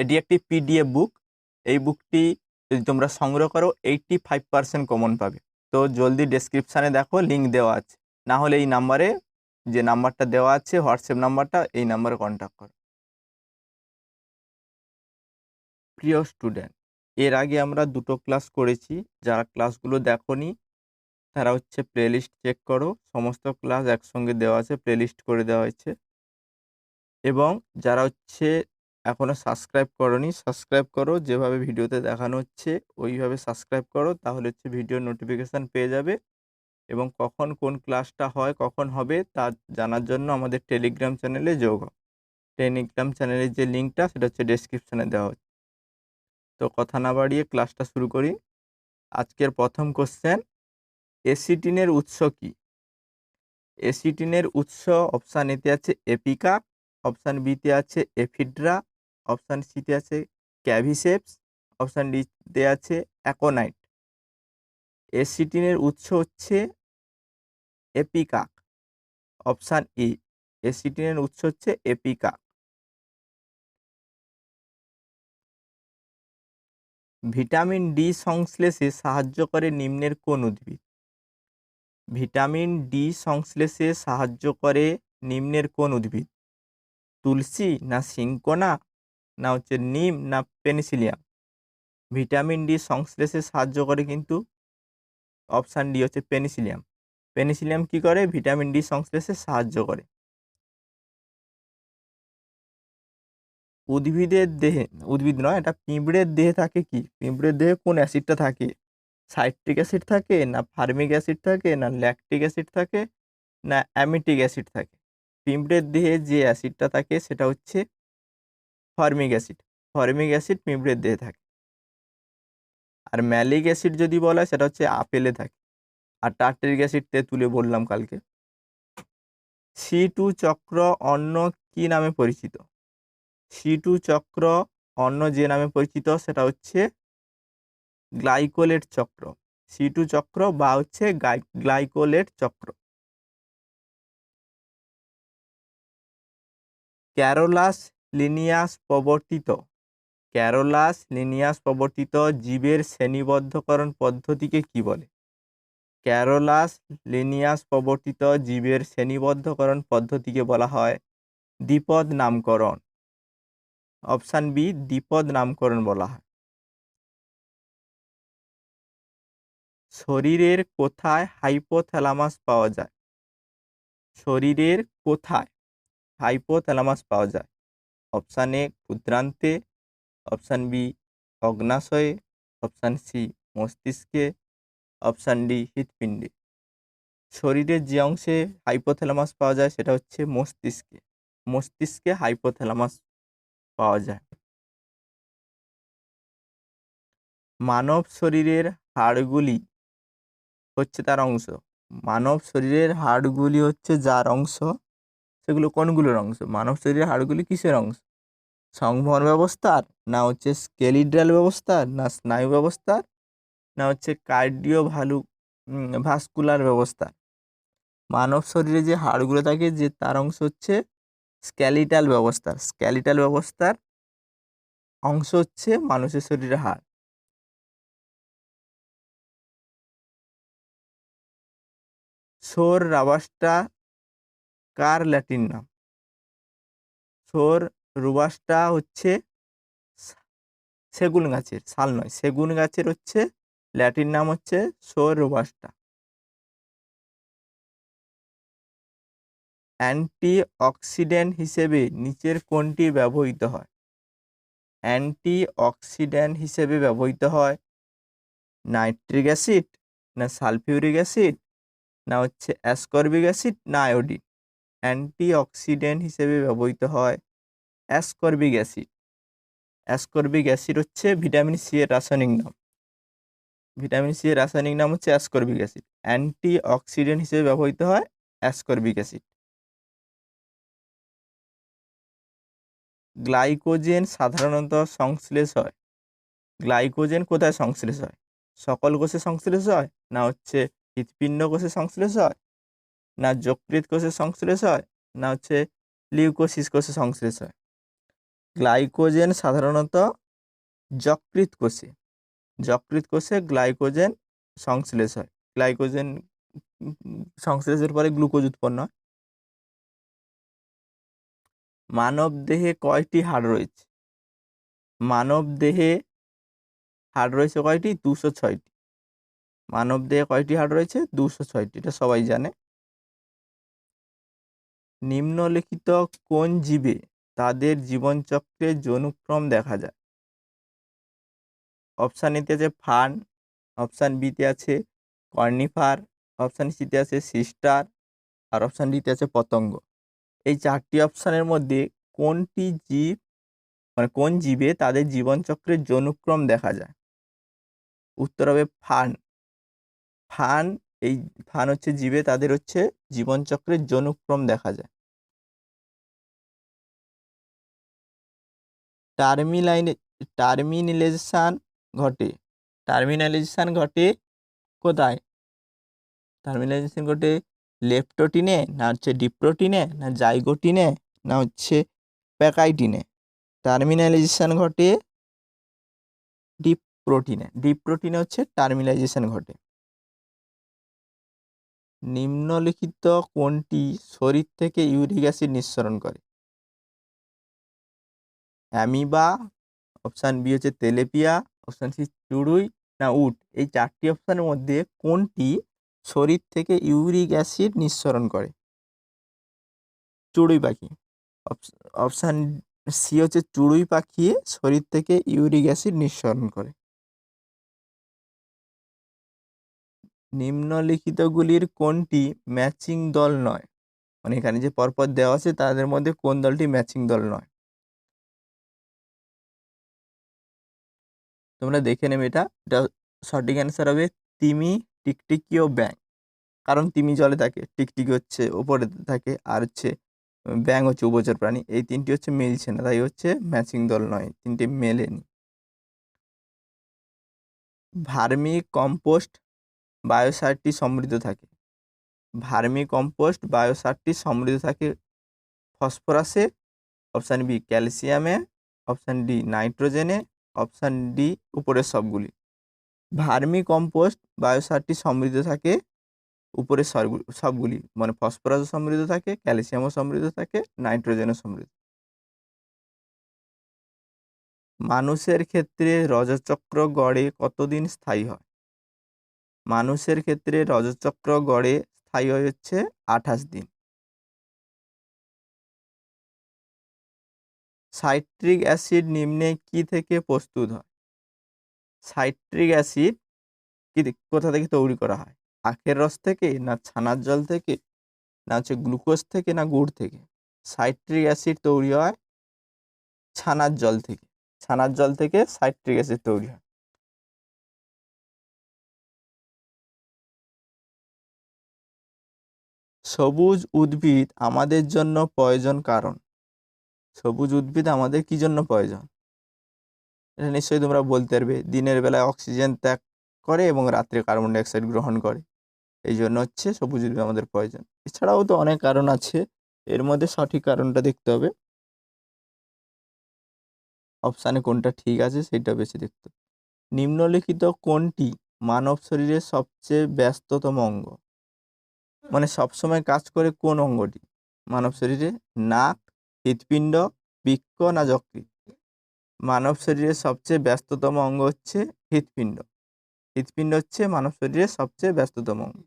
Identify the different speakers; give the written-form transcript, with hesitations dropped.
Speaker 1: এটি একটি পিডিএফ বুক। এই বুকটি যদি তোমরা সংগ্রহ করো 85% কমন পাবে। তো জলদি ডেসক্রিপশানে দেখো, লিঙ্ক দেওয়া আছে। না হলে এই নাম্বারে, যে নাম্বারটা দেওয়া আছে হোয়াটসঅ্যাপ নাম্বারটা, এই নাম্বারে কন্ট্যাক্ট করো। প্রিয় স্টুডেন্ট, এর আগে আমরা 2টো ক্লাস করেছি। যারা ক্লাসগুলো দেখোনি তারা হচ্ছে প্লেলিস্ট চেক করো, সমস্ত ক্লাস একসঙ্গে দেওয়া আছে, প্লেলিস্ট করে দেওয়া হয়েছে। এবং যারা হচ্ছে এখনও সাবস্ক্রাইব করোনি, সাবস্ক্রাইব করো, যেভাবে ভিডিওতে দেখানো হচ্ছে ওইভাবে সাবস্ক্রাইব করো, তাহলে হচ্ছে ভিডিওর নোটিফিকেশান পেয়ে যাবে। এবং কখন কোন ক্লাসটা হয়, কখন হবে তা জানার জন্য আমাদের টেলিগ্রাম চ্যানেলে যোগ হও। টেলিগ্রাম চ্যানেলের যে লিঙ্কটা সেটা হচ্ছে ডেসক্রিপশানে দেওয়া হচ্ছে। তো কথা না বাড়িয়ে ক্লাসটা শুরু করি। আজকের প্রথম কোশ্চেন, এসিটিনের উৎস কী? এসিটিনের উৎস অপশান এতে আছে এপিকা, অপশান বিতে আছে এফিড্রা, অপশান সিতে আছে ক্যাভিসেপস, অপশান ডিতে আছে অ্যাকোনাইট। এসিটিনের উৎস হচ্ছে এপিকাক, অপশান ই। এসিটিনের উৎস হচ্ছে এপিকাক। ভিটামিন ডি সংশ্লেষে সাহায্য করে নিম্নের কোন উদ্ভিদ? ভিটামিন ডি সংশ্লেষে সাহায্য করে নিম্নের কোন উদ্ভিদ? তুলসী, না সিঙ্কোনা, না হচ্ছে নিম, না পেনিসিলিয়াম? ভিটামিন ডি সংশ্লেষে সাহায্য করে কিন্তু অপশান ডি হচ্ছে পেনিসিলিয়াম। পেনিসিলিয়াম কি করে? ভিটামিন ডি সংশ্লেষে সাহায্য করে। উদ্ভিদের দেহে, উদ্ভিদ নয়, এটা পিঁপড়ের দেহে থাকে কি? পিঁপড়ের দেহে কোন অ্যাসিডটা থাকে? সাইট্রিক অ্যাসিড থাকে, না ফার্মিক অ্যাসিড থাকে, না ল্যাকটিক অ্যাসিড থাকে, না অ্যামিটিক অ্যাসিড থাকে? পিঁপড়ের দেহে যে অ্যাসিডটা থাকে সেটা হচ্ছে ফর্মিক অ্যাসিড। ফর্মিক অ্যাসিড পিঁপড়ের দেহে থাকে। আর ম্যালিক অ্যাসিড যদি বলা হয় সেটা হচ্ছে আপেলে থাকে। আর টার্টারিক অ্যাসিড তেঁতুলে বললাম কালকে। C2 চক্র অন্য কি নামে পরিচিত? C2 চক্র অন্য যে নামে পরিচিত সেটা হচ্ছে গ্লাইকোলেট চক্র। C2 চক্র বা হচ্ছে গ্লাইকোলেট চক্র। ক্যারোলাস লিনিয়াস প্রবর্তিত জীবের শ্রেণীবদ্ধকরণ পদ্ধতিকে কি বলে? ক্যারোলাস লিনিয়াস প্রবর্তিত জীবের শ্রেণীবদ্ধকরণ পদ্ধতিকে বলা হয় দ্বিপদ নামকরণ। অপশান বি, দ্বিপদ নামকরণ বলা হয়। শরীরের কোথায় হাইপোথ্যালামাস পাওয়া যায়? শরীরের কোথায় হাইপোথ্যালামাস পাওয়া যায়? অপশান এ ক্ষুদ্রান্তে, অপশান বি অগ্নাশয়ে, অপশান সি মস্তিষ্কে, অপশান ডি হৃৎপিণ্ডে। শরীরের যে অংশে হাইপোথ্যালামাস পাওয়া যায় সেটা হচ্ছে মস্তিষ্কে। মস্তিষ্কে হাইপোথ্যালামাস পাওয়া যায়। মানব শরীরের হাড়গুলি হচ্ছে তার অংশ। মানব শরীরের হাড়গুলি হচ্ছে যার অংশ, সেগুলো কোনগুলোর অংশ? মানব শরীরের হাড়গুলি কিসের অংশ? সংবহন ব্যবস্থার, না হচ্ছে স্কেলিটাল ব্যবস্থার, না স্নায়ু ব্যবস্থার, না হচ্ছে ভাস্কুলার ব্যবস্থার? মানব শরীরে যে হাড়গুলো থাকে যে তার অংশ হচ্ছে স্কেলিটাল ব্যবস্থার। স্কেলিটাল ব্যবস্থার অংশ হচ্ছে মানুষের শরীরে হাড়। সোর রাবাস্টা কার ল্যাটিন নাম? সোর রুবাস্টা হচ্ছে সেগুন গাছের, শাল নয়, সেগুন গাছের হচ্ছে ল্যাটিন নাম হচ্ছে সোর রুবাস্টা। অ্যান্টিঅক্সিডেন্ট হিসেবে নিচের কোনটি ব্যবহৃত হয়? অ্যান্টিঅক্সিডেন্ট হিসেবে ব্যবহৃত হয় নাইট্রিক অ্যাসিড, না সালফিউরিক অ্যাসিড, না হচ্ছে অ্যাসকর্বিক অ্যাসিড, না আয়োডিন? অ্যান্টিঅক্সিডেন্ট হিসেবে ব্যবহৃত হয় অ্যাসকর্বিক অ্যাসিড। অ্যাসকর্বিক অ্যাসিড হচ্ছে ভিটামিন সি এর রাসায়নিক নাম। ভিটামিন সি এর রাসায়নিক নাম হচ্ছে অ্যাসকর্বিক অ্যাসিড। অ্যান্টিঅক্সিডেন্ট হিসেবে ব্যবহৃত হয় অ্যাসকর্বিক অ্যাসিড। গ্লাইকোজেন সাধারণত সংশ্লেষ হয়। গ্লাইকোজেন কোথায় সংশ্লেষ হয়? সকল কোষে সংশ্লেষ হয়, না হচ্ছে হৃৎপিণ্ড কোষে সংশ্লেষ হয়, না যকৃৎ কোষে সংশ্লেষ হয়, না হচ্ছে লিউকোসিস কোষে সংশ্লেষ হয়? গ্লাইকোজেন সাধারণত যকৃৎ কোষে গ্লাইকোজেন সংশ্লেষ হয়। গ্লাইকোজেন সংশ্লেষের পরে গ্লুকোজ উৎপন্ন হয়। মানব দেহে কয়টি হাড় রয়েছে? মানব দেহে হাড় রয়েছে কয়টি? 206টি। মানব দেহে কয়টি হাড় রয়েছে? 206টি। এটা সবাই জানে। নিম্নলিখিত কোন জীবে তাদের জীবনচক্রের যৌনক্রম দেখা যায়? অপশান এতে আছে ফার্ন, অপশান বিতে আছে কর্নিফার, অপশান সিতে আছে সিস্টার, আর অপশান ডিতে আছে পতঙ্গ। এই 4টি অপশানের মধ্যে কোনটি জীব কোন জীবে তাদের জীবনচক্রের যৌনক্রম দেখা যায়? উত্তর হবে ফার্ন। ফার্ন হচ্ছে জীবে তাদের হচ্ছে জীবনচক্রের যৌনক্রম দেখা যায়। টার্মিনালাইজেশন ঘটে কোথায়? টার্মিনালাইজেশন ঘটে লেপ্টোটিনে, না হচ্ছে ডিপ্রোটিনে, না জাইগোটিনে, না হচ্ছে প্যাকাইটিনে। টার্মিনালাইজেশন ঘটে ডিপ্রোটিনে হচ্ছে টার্মিনালাইজেশন ঘটে। নিম্নলিখিত কোনটি শরীর থেকে ইউরিক অ্যাসিড নিঃসরণ করে? অ্যামিবা, অপশান বি হচ্ছে তেলেপিয়া, অপশান সি চুড়ুই, না উট। এই 4টি অপশানের মধ্যে কোনটি শরীর থেকে ইউরিক অ্যাসিড নিঃসরণ করে? চড়ুই পাখি। অপশান সি হচ্ছে চড়ুই পাখি শরীর থেকে ইউরিক অ্যাসিড নিঃসরণ করে। নিম্নলিখিতগুলির কোনটি ম্যাচিং দল নয়? এখানে যে পরপর দেওয়া আছে তাদের মধ্যে কোন দলটি ম্যাচিং দল নয়? তোমরা দেখে নেবে। এটা সঠিক অ্যান্সার হবে তিমি, টিকটিকি ও ব্যাঙ। কারণ তিমি জলে থাকে, টিকটিকি হচ্ছে ওপরে থাকে, আর হচ্ছে ব্যাঙ হচ্ছে উভচর প্রাণী। এই 3টি হচ্ছে মিলছে না, তাই হচ্ছে ম্যাচিং দল নয়, 3টি মেলেনি। ভার্মি কম্পোস্ট বায়োসারটি সমৃদ্ধ থাকে। ফসফরাসে, অপশান বি ক্যালসিয়ামে, অপশান ডি নাইট্রোজেনে, অপশান ডি উপরের সবগুলি। ভার্মি কম্পোস্ট বায়োসারটি সমৃদ্ধ থাকে উপরের সবগুলি, ফসফরাসও সমৃদ্ধ থাকে, ক্যালসিয়ামও সমৃদ্ধ থাকে, নাইট্রোজেনও সমৃদ্ধ। মানুষের ক্ষেত্রে রজচক্র গড়ে কতদিন স্থায়ী হয়? মানুষের ক্ষেত্রে রজচক্র গড়ে স্থায়ী হয় হচ্ছে 28 দিন। সাইট্রিক অ্যাসিড নিম্নে কি থেকে প্রস্তুত হয়? সাইট্রিক অ্যাসিড কোথা থেকে তৈরি করা হয়? আখের রস থেকে, না ছানার জল থেকে, না হচ্ছে গ্লুকোজ থেকে, না গুড় থেকে? সাইট্রিক অ্যাসিড তৈরি হয় ছানার জল থেকে। সাইট্রিক অ্যাসিড তৈরি হয়। সবুজ উদ্ভিদ আমাদের জন্য প্রয়োজন কারণ? সবুজ উদ্ভিদ আমাদের কি জন্য প্রয়োজন? এটা নিশ্চয়ই তোমরা বলতে পারবে। দিনের বেলায় অক্সিজেন ত্যাগ করে এবং রাত্রে কার্বন ডাইঅক্সাইড গ্রহণ করে, এই জন্য হচ্ছে সবুজ উদ্ভিদ আমাদের প্রয়োজন। এছাড়াও তো অনেক কারণ আছে, এর মধ্যে সঠিক কারণটা দেখতে হবে। অপশানে কোনটা ঠিক আছে সেটা বেশি দেখতে হবে। নিম্নলিখিত কোনটি মানব শরীরের সবচেয়ে ব্যস্ততম অঙ্গ? সবসময় কাজ করে কোন অঙ্গটি মানব শরীরে? নাক, হৃৎপিণ্ড, বৃক্ক, না যকৃৎ? মানব শরীরের সবচেয়ে ব্যস্ততম অঙ্গ হচ্ছে হৃৎপিণ্ড। হৃৎপিণ্ড হচ্ছে মানব শরীরের সবচেয়ে ব্যস্ততম অঙ্গ।